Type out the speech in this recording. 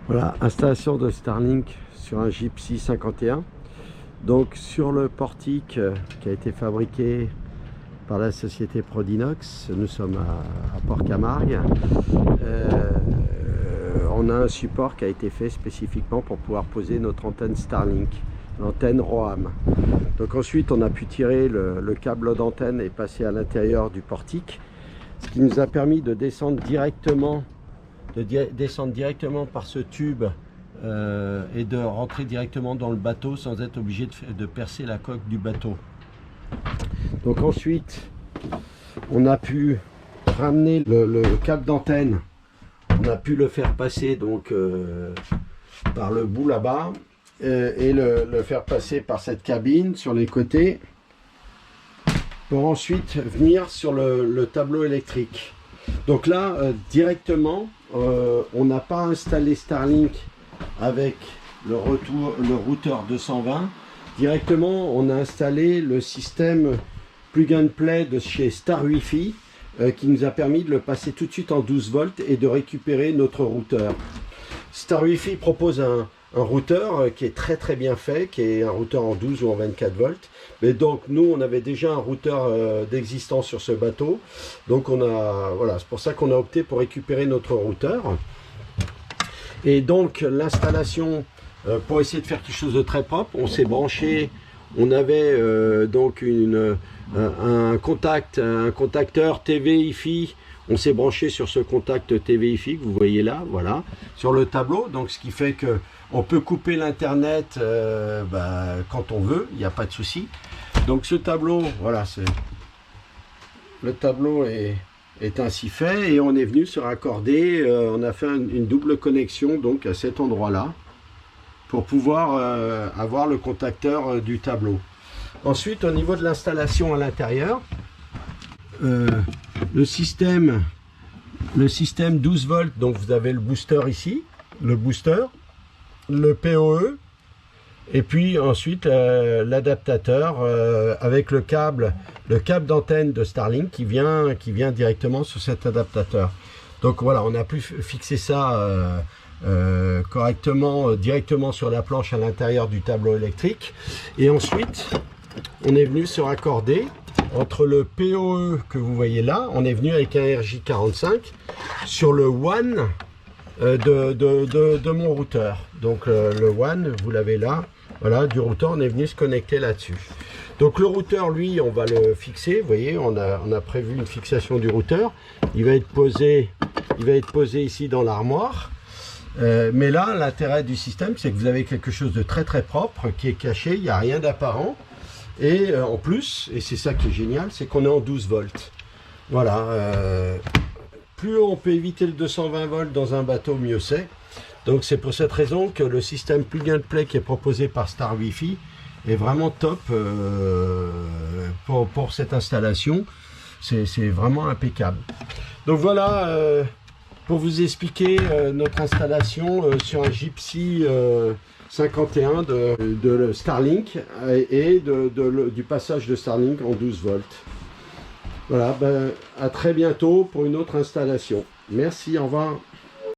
Voilà, installation de Starlink sur un Gypsy 51. Donc sur le portique qui a été fabriqué par la société Prodinox, nous sommes à Port-Camargue. On a un support qui a été fait spécifiquement pour pouvoir poser notre antenne Starlink, l'antenne ROAM. Donc ensuite on a pu tirer le câble d'antenne et passer à l'intérieur du portique, ce qui nous a permis de descendre directement par ce tube et de rentrer directement dans le bateau sans être obligé de percer la coque du bateau. Donc ensuite on a pu ramener le câble d'antenne, on a pu le faire passer donc par le bout là-bas et le faire passer par cette cabine sur les côtés pour ensuite venir sur le tableau électrique. Donc là directement on n'a pas installé Starlink avec le routeur 220. Directement on a installé le système Plug and Play de chez Star Wi-Fi qui nous a permis de le passer tout de suite en 12 volts et de récupérer notre routeur. Star Wi-Fi propose un routeur qui est très bien fait, qui est un routeur en 12 ou en 24 volts. Mais donc nous on avait déjà un routeur d'existence sur ce bateau. Donc voilà, c'est pour ça qu'on a opté pour récupérer notre routeur. Et donc l'installation, pour essayer de faire quelque chose de très propre, on s'est branché, on avait donc un contacteur TV Hi-Fi. On s'est branché sur ce contact TV Hi-Fi que vous voyez là, voilà, sur le tableau. Donc ce qui fait que on peut couper l'internet quand on veut, il n'y a pas de souci. Donc ce tableau, voilà, le tableau est ainsi fait et on est venu se raccorder. On a fait une double connexion donc à cet endroit-là pour pouvoir avoir le contacteur du tableau. Ensuite, au niveau de l'installation à l'intérieur, le système 12 volts, donc vous avez le booster ici, le PoE, et puis ensuite l'adaptateur avec le câble d'antenne de Starlink qui vient directement sur cet adaptateur. Donc voilà, on a pu fixer ça correctement directement sur la planche à l'intérieur du tableau électrique. Et ensuite, on est venu se raccorder entre le PoE que vous voyez là, on est venu avec un RJ45 sur le WAN de mon routeur. Donc le WAN, vous l'avez là, voilà, du routeur, on est venu se connecter là-dessus. Donc le routeur, lui, on va le fixer, vous voyez, on a prévu une fixation du routeur. Il va être posé ici dans l'armoire. Mais là, l'intérêt du système, c'est que vous avez quelque chose de très propre qui est caché, il n'y a rien d'apparent. Et en plus, et c'est ça qui est génial, c'est qu'on est en 12 volts. Voilà, plus on peut éviter le 220 volts dans un bateau, mieux c'est. Donc c'est pour cette raison que le système Plug and Play qui est proposé par Star Wi-Fi est vraiment top pour cette installation. C'est vraiment impeccable. Donc voilà, pour vous expliquer notre installation sur un Gypsy 51 de Starlink et du passage de Starlink en 12 volts. Voilà, à très bientôt pour une autre installation. Merci, au revoir.